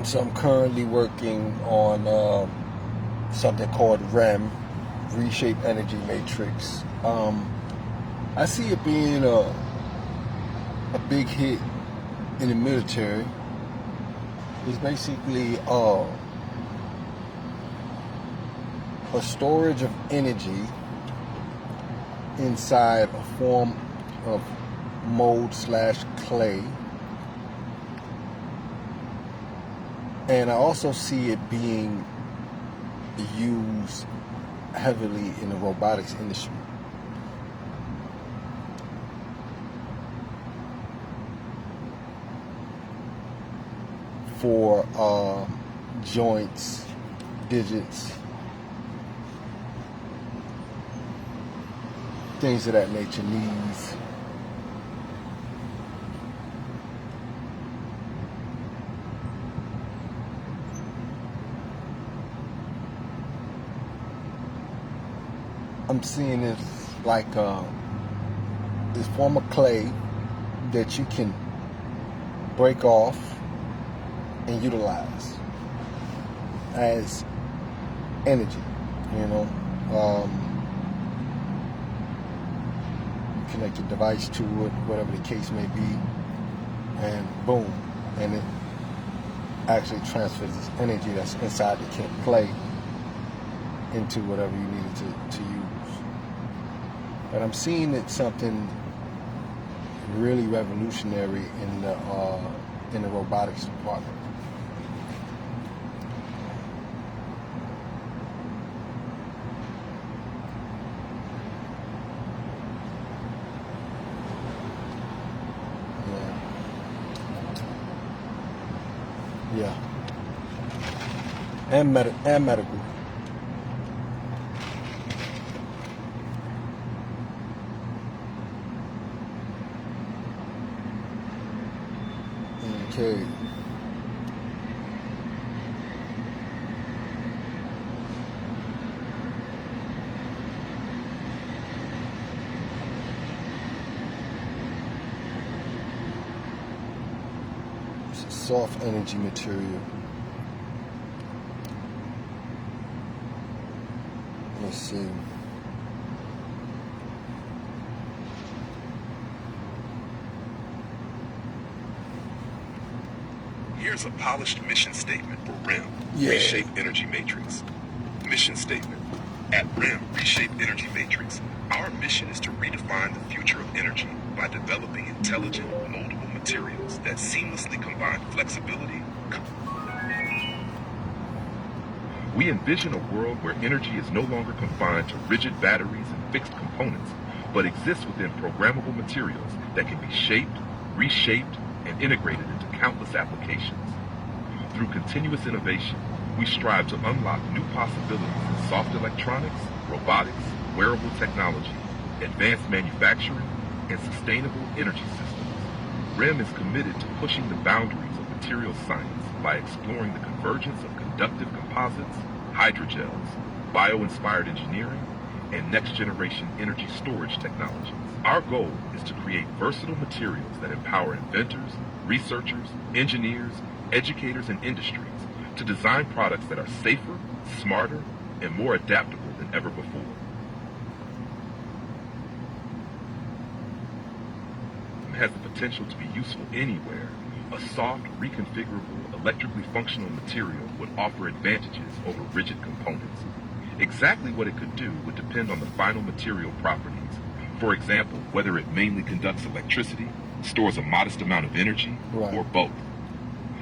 So I'm currently working on something called REM, Reshape Energy Matrix. I see it being a big hit in the military. It's basically a storage of energy inside a form of mold/clay. And I also see it being used heavily in the robotics industry. For joints, digits, things of that nature, knees. I'm seeing this like this form of clay that you can break off and utilize as energy, you know. You connect your device to it, whatever the case may be, and boom, and it actually transfers this energy that's inside the clay into whatever you need it to use. But I'm seeing it something really revolutionary in the robotics department. Yeah. And medical. Okay. It's a soft energy material. Let's see. Here's a polished mission statement for REM, Yeah. Reshape Energy Matrix. Mission statement. At REM, Reshape Energy Matrix, our mission is to redefine the future of energy by developing intelligent, moldable materials that seamlessly combine flexibility. We envision a world where energy is no longer confined to rigid batteries and fixed components, but exists within programmable materials that can be shaped, reshaped, and integrated into countless applications. Through continuous innovation, we strive to unlock new possibilities in soft electronics, robotics, wearable technology, advanced manufacturing, and sustainable energy systems. REM is committed to pushing the boundaries of material science by exploring the convergence of conductive composites, hydrogels, bio-inspired engineering, and next-generation energy storage technologies. Our goal is to create versatile materials that empower inventors, researchers, engineers, educators, and industries to design products that are safer, smarter, and more adaptable than ever before. It has the potential to be useful anywhere. A soft, reconfigurable, electrically functional material would offer advantages over rigid components. Exactly what it could do would depend on the final material properties. For example, whether it mainly conducts electricity, stores a modest amount of energy, Right. or both.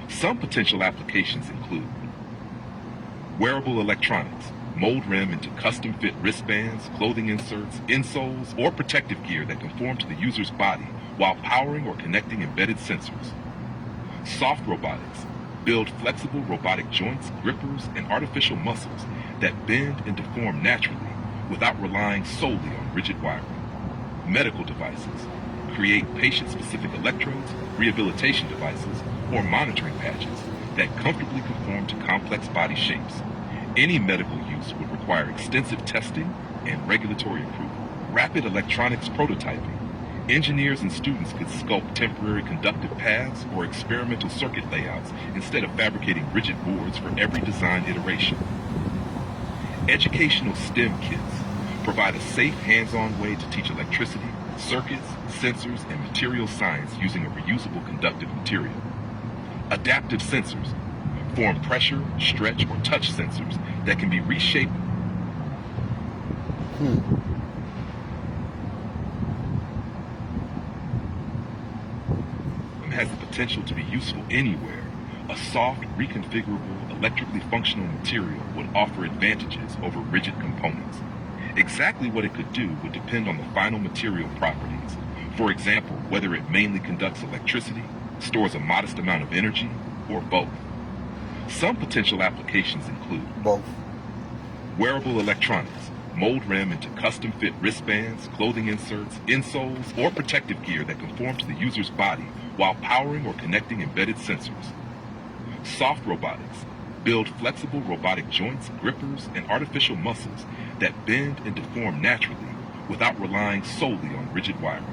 Some potential applications include wearable electronics. Mold REM into custom-fit wristbands, clothing inserts, insoles, or protective gear that conform to the user's body while powering or connecting embedded sensors. Soft robotics. Build flexible robotic joints, grippers, and artificial muscles that bend and deform naturally without relying solely on rigid wiring. Medical devices. Create patient-specific electrodes, rehabilitation devices, or monitoring patches that comfortably conform to complex body shapes. Any medical use would require extensive testing and regulatory approval. Rapid electronics prototyping. Engineers and students could sculpt temporary conductive paths or experimental circuit layouts instead of fabricating rigid boards for every design iteration. Educational STEM kits provide a safe, hands-on way to teach electricity, circuits, sensors, and material science using a reusable conductive material. Adaptive sensors form pressure, stretch, or touch sensors that can be reshaped. Has the potential to be useful anywhere. A soft, reconfigurable, electrically functional material would offer advantages over rigid components. Exactly what it could do would depend on the final material properties. For example, whether it mainly conducts electricity, stores a modest amount of energy, or both. Some potential applications include Both. wearable electronics, mold REM into custom-fit wristbands, clothing inserts, insoles, or protective gear that conform to the user's body while powering or connecting embedded sensors. Soft robotics build flexible robotic joints, grippers, and artificial muscles that bend and deform naturally without relying solely on rigid wiring.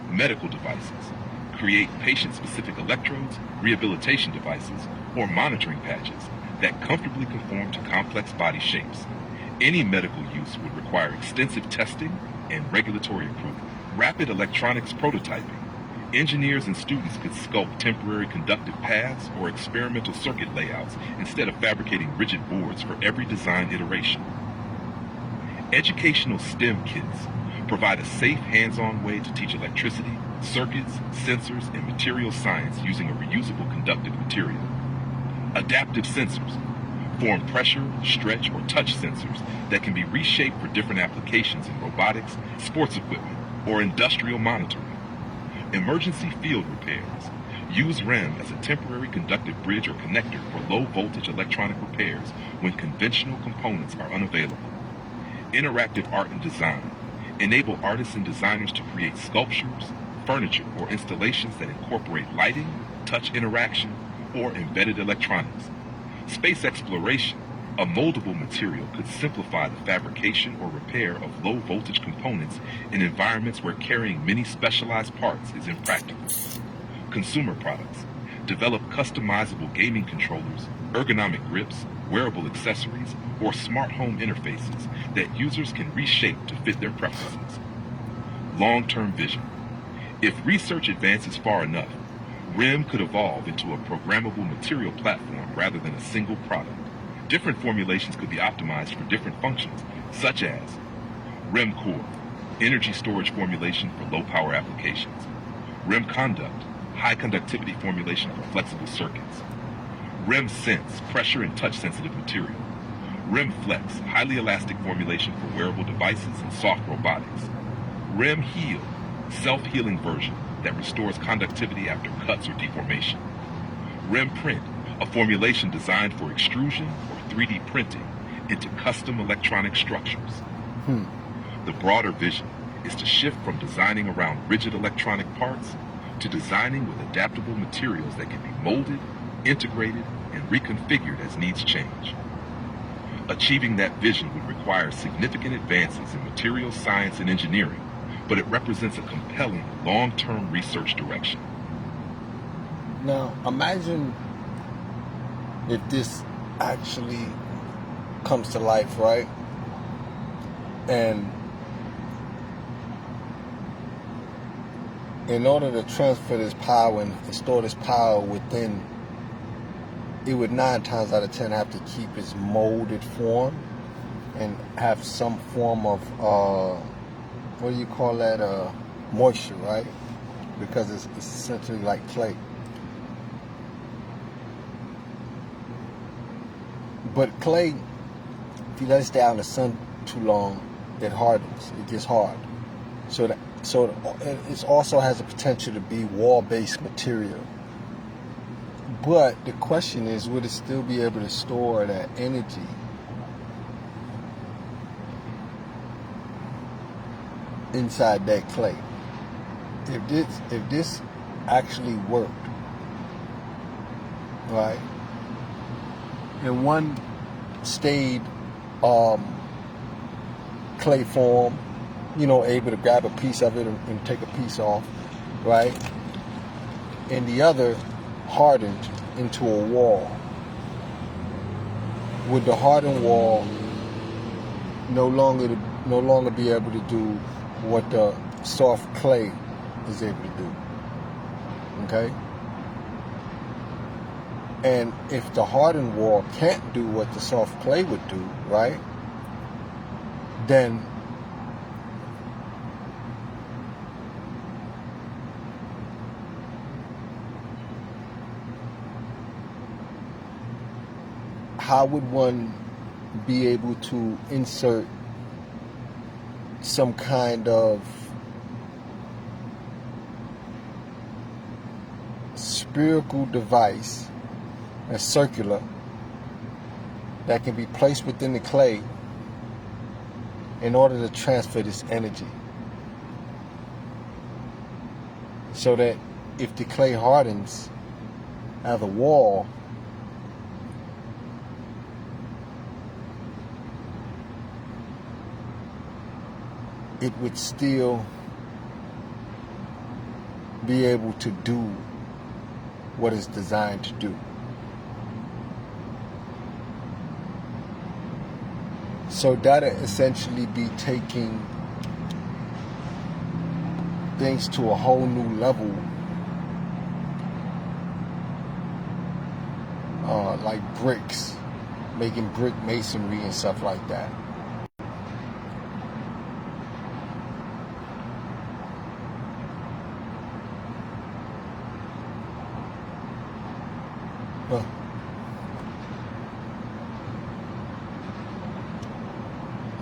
Medical devices create patient-specific electrodes, rehabilitation devices, or monitoring patches that comfortably conform to complex body shapes. Any medical use would require extensive testing and regulatory approval. Rapid electronics prototyping. Engineers and students could sculpt temporary conductive paths or experimental circuit layouts instead of fabricating rigid boards for every design iteration. Educational STEM kits provide a safe, hands-on way to teach electricity, circuits, sensors, and material science using a reusable conductive material. Adaptive sensors form pressure, stretch, or touch sensors that can be reshaped for different applications in robotics, sports equipment, or industrial monitoring. Emergency field repairs use REM as a temporary conductive bridge or connector for low-voltage electronic repairs when conventional components are unavailable. Interactive art and design enable artists and designers to create sculptures, furniture, or installations that incorporate lighting, touch interaction, or embedded electronics. Space exploration, a moldable material, could simplify the fabrication or repair of low-voltage components in environments where carrying many specialized parts is impractical. Consumer products develop customizable gaming controllers, ergonomic grips, wearable accessories, or smart home interfaces that users can reshape to fit their preferences. Long-term vision. If research advances far enough, REM could evolve into a programmable material platform rather than a single product. Different formulations could be optimized for different functions, such as REM Core, energy storage formulation for low-power applications; REM Conduct, high conductivity formulation for flexible circuits; REM Sense, pressure and touch-sensitive material; REM Flex, highly elastic formulation for wearable devices and soft robotics; REM Heal, self-healing version that restores conductivity after cuts or deformation; REM Print, a formulation designed for extrusion or 3D printing into custom electronic structures. The broader vision is to shift from designing around rigid electronic parts to designing with adaptable materials that can be molded, integrated, and reconfigured as needs change. Achieving that vision would require significant advances in materials science and engineering, but it represents a compelling long-term research direction. Now, imagine if this actually comes to life, right? And in order to transfer this power and store this power within, it would 9 times out of 10 have to keep its molded form and have some form of, what do you call that, moisture, right? Because it's essentially like clay. But clay, if you let it stay out in the sun too long, it hardens. It gets hard. So it also has the potential to be wall-based material. But the question is, would it still be able to store that energy inside that clay? If this actually worked, right? And one stayed clay form, able to grab a piece of it and take a piece off, right? And the other hardened into a wall. Would the hardened wall no longer be able to do what the soft clay is able to do? Okay? And if the hardened wall can't do what the soft clay would do, right? Then how would one be able to insert some kind of spherical device, a circular, that can be placed within the clay in order to transfer this energy, so that if the clay hardens as a wall, it would still be able to do what it's designed to do. So that'll essentially be taking things to a whole new level, like bricks, making brick masonry and stuff like that.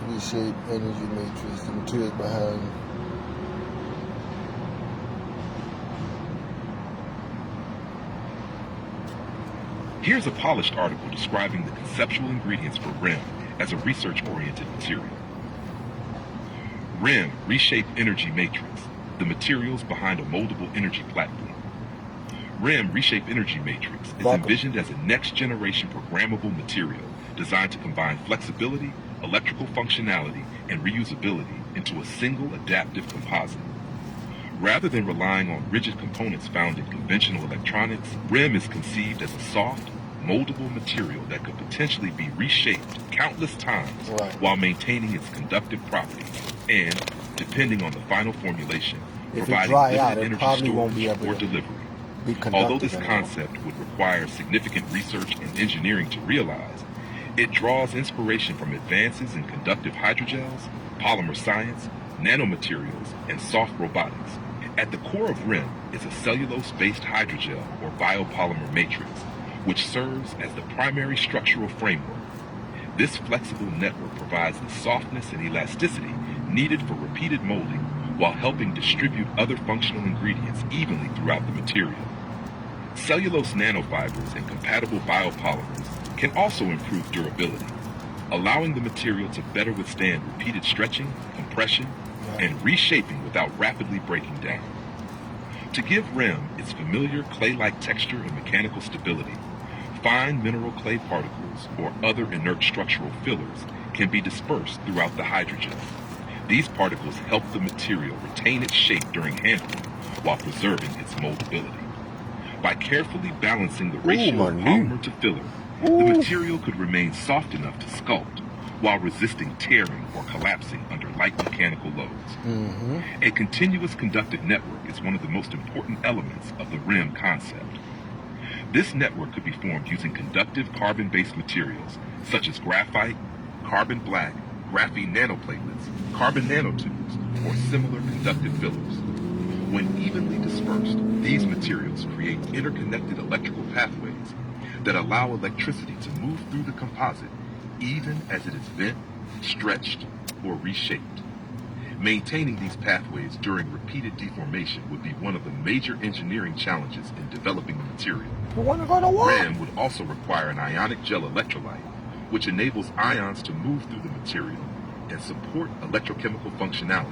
Reshape Energy Matrix, the materials behind. Here's a polished article describing the conceptual ingredients for REM as a research-oriented material. REM, Reshape Energy Matrix, the materials behind a moldable energy platform. REM, Reshape Energy Matrix, is envisioned as a next-generation programmable material designed to combine flexibility, electrical functionality, and reusability into a single adaptive composite. Rather than relying on rigid components found in conventional electronics, REM is conceived as a soft, moldable material that could potentially be reshaped countless times while maintaining its conductive properties and, depending on the final formulation, providing limited energy storage or delivery. Although this concept would require significant research and engineering to realize, it draws inspiration from advances in conductive hydrogels, polymer science, nanomaterials, and soft robotics. At the core of REM is a cellulose-based hydrogel or biopolymer matrix, which serves as the primary structural framework. This flexible network provides the softness and elasticity needed for repeated molding while helping distribute other functional ingredients evenly throughout the material. Cellulose nanofibers and compatible biopolymers can also improve durability, allowing the material to better withstand repeated stretching, compression, and reshaping without rapidly breaking down. To give REM its familiar clay-like texture and mechanical stability, fine mineral clay particles or other inert structural fillers can be dispersed throughout the hydrogel. These particles help the material retain its shape during handling while preserving its moldability. By carefully balancing the ratio of polymer to filler, the material could remain soft enough to sculpt while resisting tearing or collapsing under light mechanical loads. A continuous conductive network is one of the most important elements of the REM concept. This network could be formed using conductive carbon-based materials such as graphite, carbon black, graphene nanoplatelets, carbon nanotubes, or similar conductive fillers. When evenly dispersed, these materials create interconnected electrical pathways that allow electricity to move through the composite even as it is bent, stretched, or reshaped. Maintaining these pathways during repeated deformation would be one of the major engineering challenges in developing the material. REM would also require an ionic gel electrolyte, which enables ions to move through the material and support electrochemical functionality.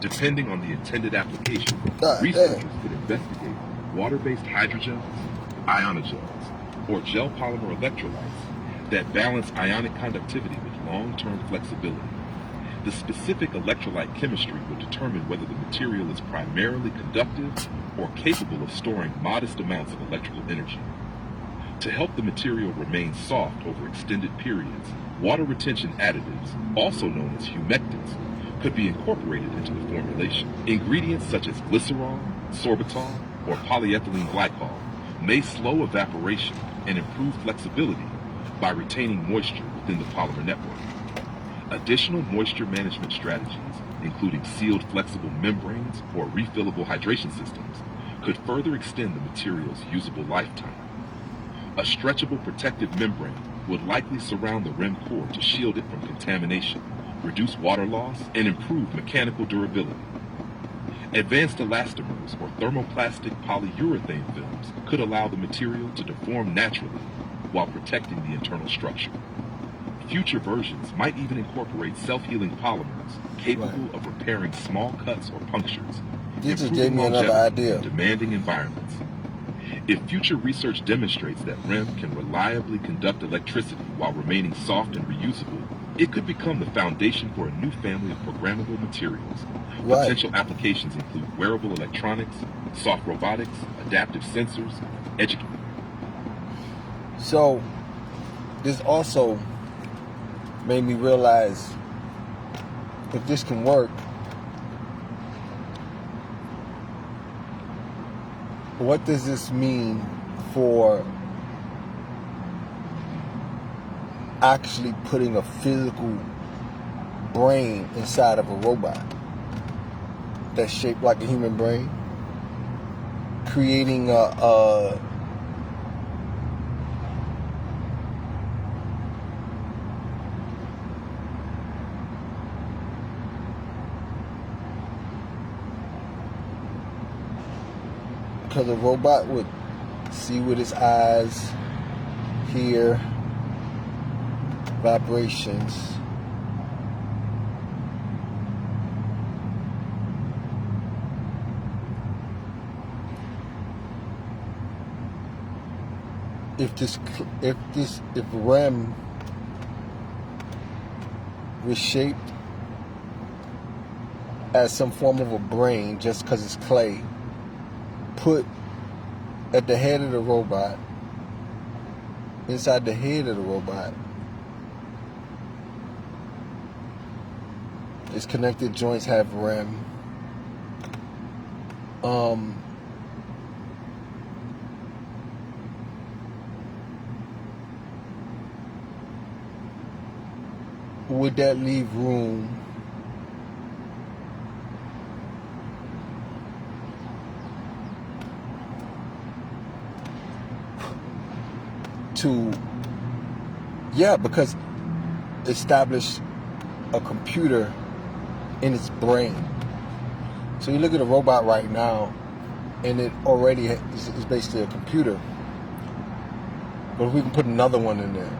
Depending on the intended application, researchers could investigate water-based hydrogels, ionogels, or gel polymer electrolytes that balance ionic conductivity with long-term flexibility. The specific electrolyte chemistry would determine whether the material is primarily conductive or capable of storing modest amounts of electrical energy. To help the material remain soft over extended periods, water retention additives, also known as humectants, could be incorporated into the formulation. Ingredients such as glycerol, sorbitol, or polyethylene glycol may slow evaporation and improve flexibility by retaining moisture within the polymer network. Additional moisture management strategies, including sealed flexible membranes or refillable hydration systems, could further extend the material's usable lifetime. A stretchable protective membrane would likely surround the REM core to shield it from contamination, reduce water loss, and improve mechanical durability. Advanced elastomers or thermoplastic polyurethane films could allow the material to deform naturally while protecting the internal structure. Future versions might even incorporate self-healing polymers capable of repairing small cuts or punctures, You just gave me another idea. in demanding environments. If future research demonstrates that REM can reliably conduct electricity while remaining soft and reusable, it could become the foundation for a new family of programmable materials. Right. Potential applications include wearable electronics, soft robotics, adaptive sensors, education. So, this also made me realize if this can work, what does this mean for actually putting a physical brain inside of a robot that's shaped like a human brain? Creating a because a robot would see with its eyes, hear vibrations, if REM was shaped as some form of a brain just because it's clay, put at the head of the robot, inside the head of the robot, its connected joints have REM. Would that leave room to, because establish a computer in its brain. So you look at a robot right now, and it already is basically a computer. But if we can put another one in there,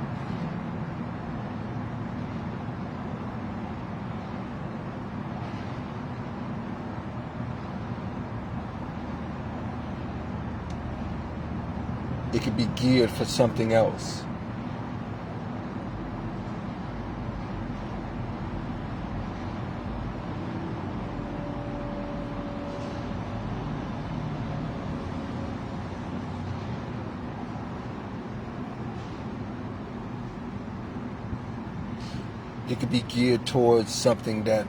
it could be geared for something else. It could be geared towards something that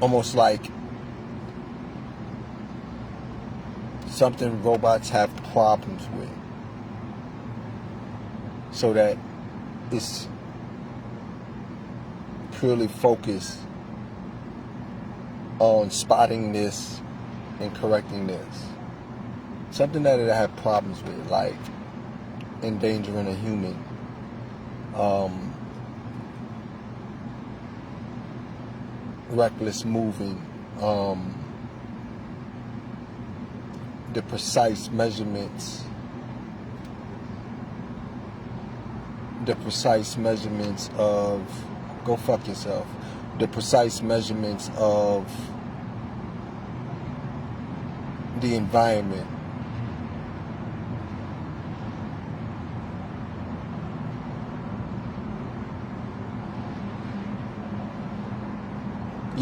almost like something robots have problems with, so that it's purely focused on spotting this and correcting this. Something that it have problems with, like endangering a human, reckless moving, the precise measurements of, go fuck yourself, the precise measurements of the environment,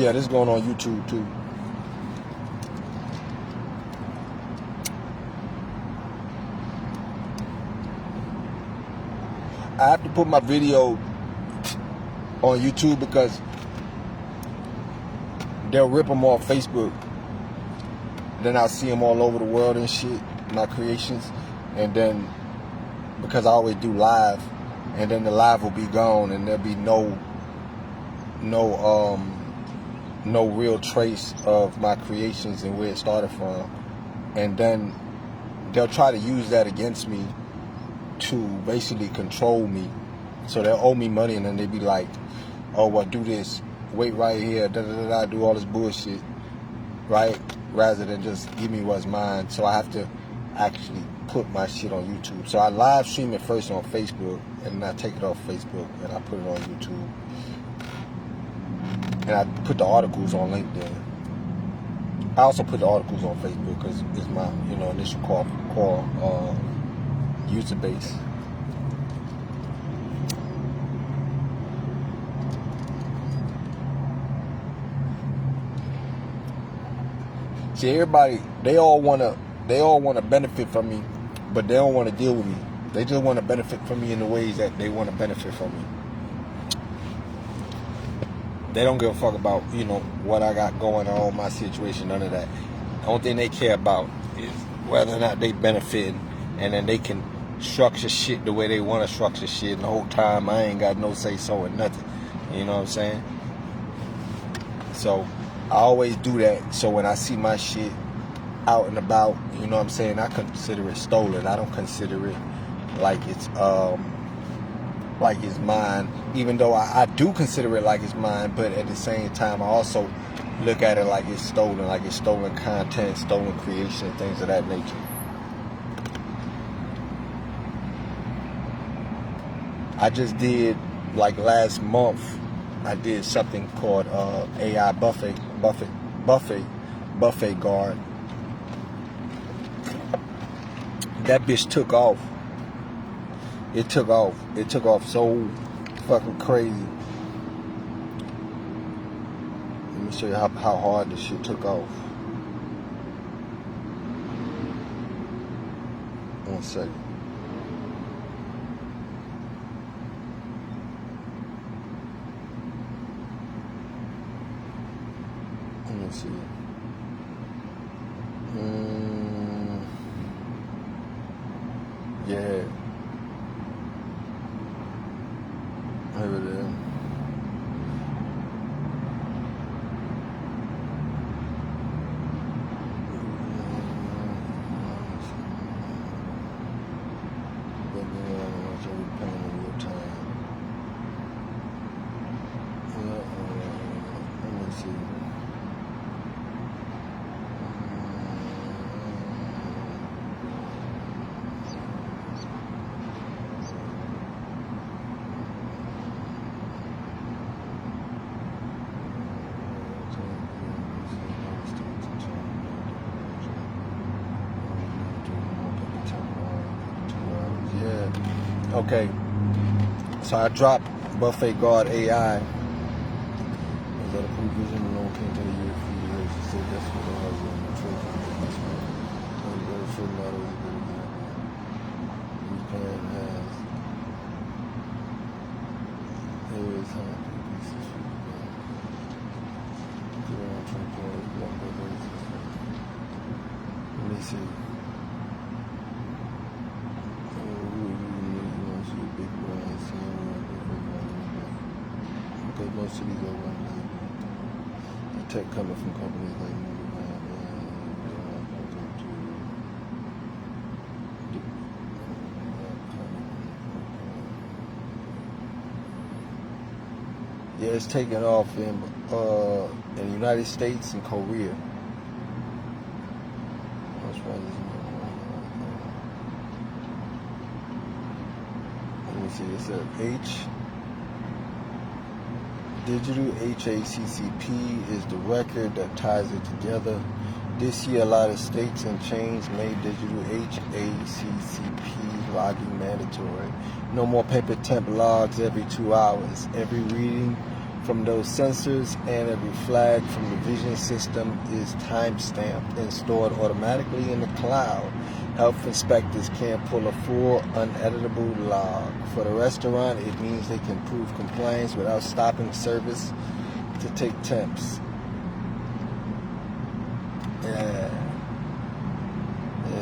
Yeah, this is going on YouTube too. I have to put my video on YouTube because they'll rip them off Facebook. Then I'll see them all over the world and shit, my creations. And then, because I always do live, and then the live will be gone and there'll be no real trace of my creations and where it started from. And then they'll try to use that against me to basically control me. So they'll owe me money and then they be like, oh, well, do this, wait right here, do all this bullshit, right? Rather than just give me what's mine. So I have to actually put my shit on YouTube. So I live stream it first on Facebook, and then I take it off Facebook and I put it on YouTube. And I put the articles on LinkedIn. I also put the articles on Facebook because it's my, initial core user base. See, everybody, they all wanna benefit from me, but they don't want to deal with me. They just want to benefit from me in the ways that they want to benefit from me. They don't give a fuck about, what I got going on, my situation, none of that. The only thing they care about is whether or not they benefit, and then they can structure shit the way they want to structure shit. And the whole time I ain't got no say so or nothing. You know what I'm saying? So I always do that. So when I see my shit out and about, you know what I'm saying, I consider it stolen. I don't consider it like it's mine, even though I do consider it like it's mine, but at the same time I also look at it like it's stolen content, stolen creation, things of that nature. I just did, like last month, I did something called AI buffet guard. That bitch took off. It took off so fucking crazy. Let me show you how hard this shit took off. 1 second. Let me see. Yeah. Over there. Okay, so I dropped Buffet Guard AI. Is that a provision? No one came to the year for years. He said that's what I was in the truth. I'm going to show not always good again. We can have. There is how pieces for let me see. Because most of these are one the tech coming from companies like yeah, it's taking off in the United States and Korea. That's why let me see, it's a Digital HACCP is the record that ties it together. This year, a lot of states and chains made digital HACCP logging mandatory. No more paper temp logs every 2 hours. Every reading from those sensors, and every flag from the vision system is time-stamped and stored automatically in the cloud. Health inspectors can pull a full uneditable log. For the restaurant, it means they can prove compliance without stopping service to take temps. Yeah,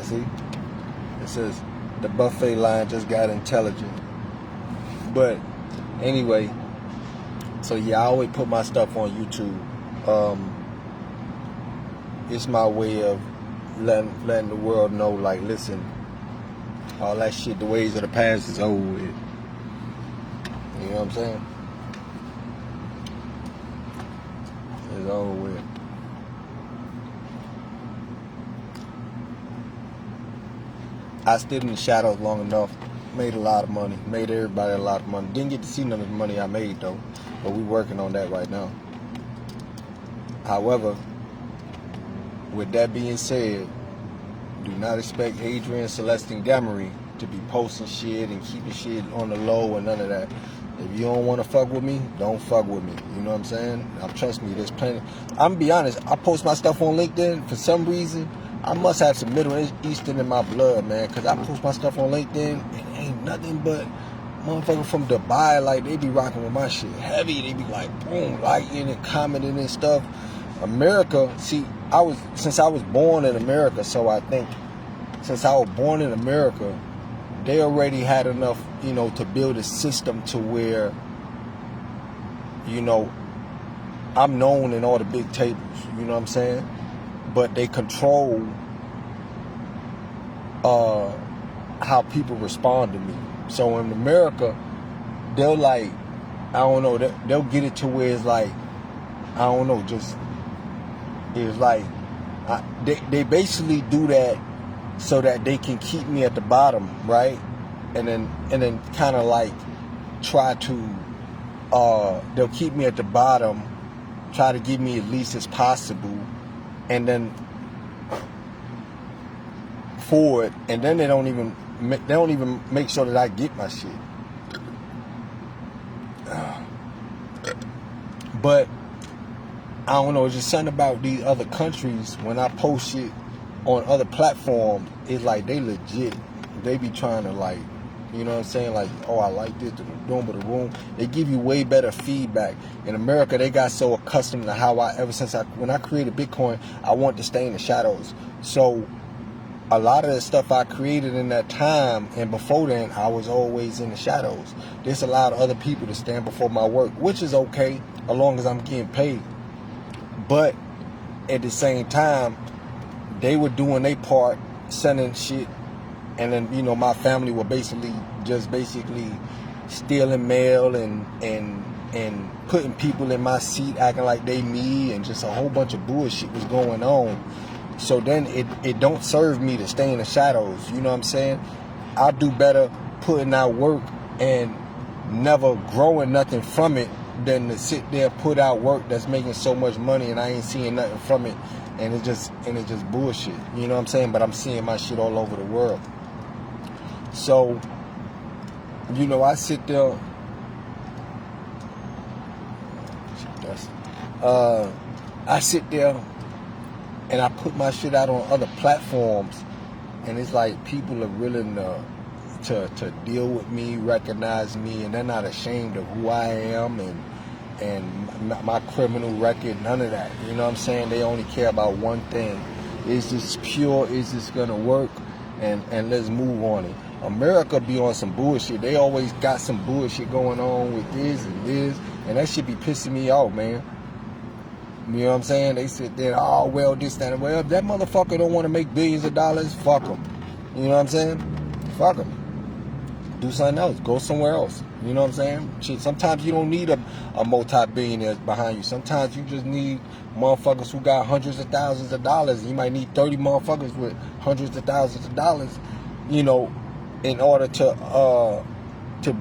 see? It says the buffet line just got intelligent. But anyway, so yeah, I always put my stuff on YouTube. It's my way of letting the world know, like, listen, all that shit, the ways of the past is over with. You know what I'm saying? It's over with. I stood in the shadows long enough, made a lot of money, made everybody a lot of money. Didn't get to see none of the money I made though, but we working on that right now. However, with that being said, do not expect Adrian, Celeste, and Gamory to be posting shit and keeping shit on the low and none of that. If you don't want to fuck with me, don't fuck with me. You know what I'm saying? Trust me, there's plenty. I'm gonna be honest, I post my stuff on LinkedIn for some reason. I must have some Middle Eastern in my blood, man, because I post my stuff on LinkedIn and it ain't nothing but motherfuckers from Dubai. Like, they be rocking with my shit heavy. They be like, boom, liking and commenting and stuff. America, see, since I was born in America, so I think since I was born in America, they already had enough, you know, to build a system to where, you know, I'm known in all the big tables, you know what I'm saying? But they control how people respond to me. So in America, they'll like, I don't know, they'll get it to where it's like, I don't know, just, it's like, they basically do that so that they can keep me at the bottom, right? And then kind of like try to, they'll keep me at the bottom, try to give me as least as possible, and then forward, and then they don't even make sure that I get my shit. But I don't know, it's just something about these other countries. When I post shit on other platforms, it's like they legit. They be trying to, like, you know what I'm saying? Like, oh, I like this, doing but the room. They give you way better feedback. In America, they got so accustomed to how when I created Bitcoin, I wanted to stay in the shadows. So a lot of the stuff I created in that time and before then, I was always in the shadows. This allowed other people to stand before my work, which is okay as long as I'm getting paid. But at the same time, they were doing their part, sending shit. And then, you know, my family were basically stealing mail and putting people in my seat acting like they me, and just a whole bunch of bullshit was going on. So then it don't serve me to stay in the shadows, you know what I'm saying? I do better putting out work and never growing nothing from it than to sit there, put out work that's making so much money and I ain't seeing nothing from it, and it's just bullshit, you know what I'm saying? But I'm seeing my shit all over the world. So, you know, I sit there, and I put my shit out on other platforms, and it's like people are willing to deal with me, recognize me, and they're not ashamed of who I am and my criminal record, none of that. You know what I'm saying? They only care about one thing. Is this pure? Is this gonna work? And let's move on it. America be on some bullshit. They always got some bullshit going on with this and this, and that shit be pissing me off, man. You know what I'm saying? They sit there, oh, well, this, that, and well, if that motherfucker don't want to make billions of dollars, fuck him. You know what I'm saying? Fuck him. Do something else. Go somewhere else. You know what I'm saying? Shit, sometimes you don't need a multi-billionaire behind you. Sometimes you just need motherfuckers who got hundreds of thousands of dollars. You might need 30 motherfuckers with hundreds of thousands of dollars, you know, in order to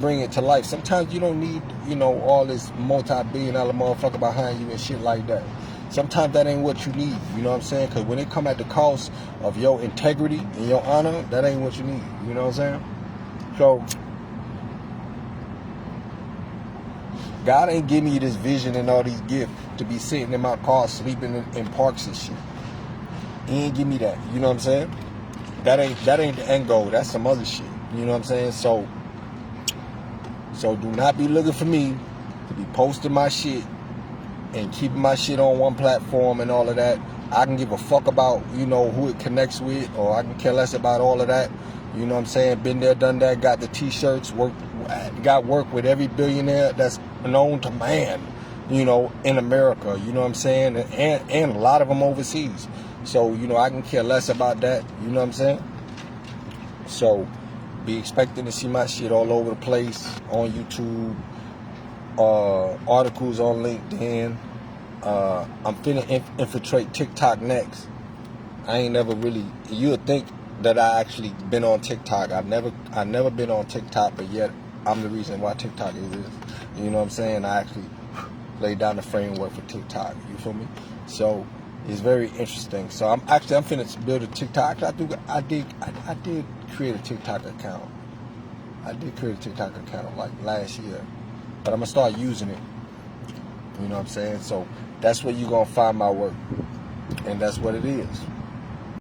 bring it to life. Sometimes you don't need, you know, all this multi-billion-dollar motherfucker behind you and shit like that. Sometimes that ain't what you need, you know what I'm saying? Because when it come at the cost of your integrity and your honor, that ain't what you need, you know what I'm saying? So, God ain't giving you this vision and all these gifts to be sitting in my car sleeping in parks and shit. He ain't give me that. You know what I'm saying? That ain't the end goal. That's some other shit. You know what I'm saying? So do not be looking for me to be posting my shit and keeping my shit on one platform and all of that. I can give a fuck about, you know, who it connects with, or I can care less about all of that. You know what I'm saying? Been there, done that, got the t-shirts, got work with every billionaire that's known to man, you know, in America. You know what I'm saying? And a lot of them overseas. So, you know, I can care less about that. You know what I'm saying? So, be expecting to see my shit all over the place on YouTube, articles on LinkedIn. I'm finna infiltrate TikTok next. I ain't never really, you would think that I actually been on TikTok. I never been on TikTok, but yet I'm the reason why TikTok exists. You know what I'm saying? I actually laid down the framework for TikTok. You feel me? So it's very interesting. So I'm finna build a TikTok. I did create a TikTok account. I did create a TikTok account like last year, but I'm gonna start using it. You know what I'm saying? So that's where you're gonna find my work, and that's what it is.